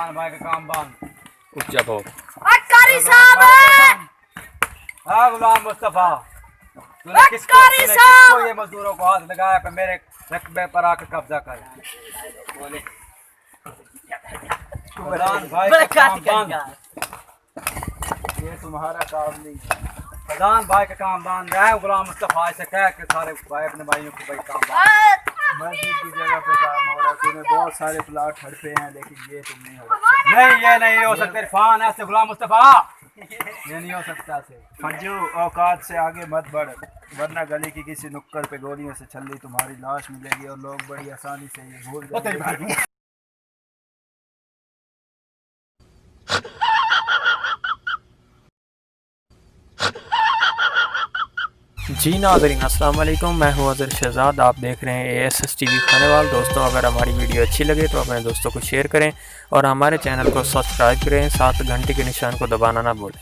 फरदान भाई का काम बंद। ऊंचा बहुत कारी साहब, हाँ गुलाम मुस्तफा, तूने कारी किसको ये मजदूरों को हाथ लगाया कि मेरे रकबे पर आकर कब्जा कर? बोले फरदान भाई का काम बंद। ये तुम्हारा काम नहीं है। फरदान भाई का काम बंद है। गुलाम मुस्तफा से कह के सारे भाई अपने भाइयों को भाई काम बंद। मस्जिद की जगह पे काम हो रहा है। तूने बहुत सारे प्लाट हड़पे हैं, लेकिन ये तुम नहीं हड़प सकते। नहीं, ये नहीं हो सकता। इरफान ऐसे गुलाम मुस्तफा ये नहीं हो सकता से। फंजू, औकात से आगे मत बढ़, वरना गली की किसी नुक्कड़ पे गोलियों से छल्ली तुम्हारी लाश मिलेगी और लोग बड़ी आसानी से ये भूल जाएंगे। जी नाज़रीन, अस्सलाम वालेकुम। मैं हूं अज़र शहजाद। आप देख रहे हैं ASS TV खानेवाल। दोस्तों, अगर हमारी वीडियो अच्छी लगे तो अपने दोस्तों को शेयर करें और हमारे चैनल को सब्सक्राइब करें, साथ घंटे के निशान को दबाना ना भूलें।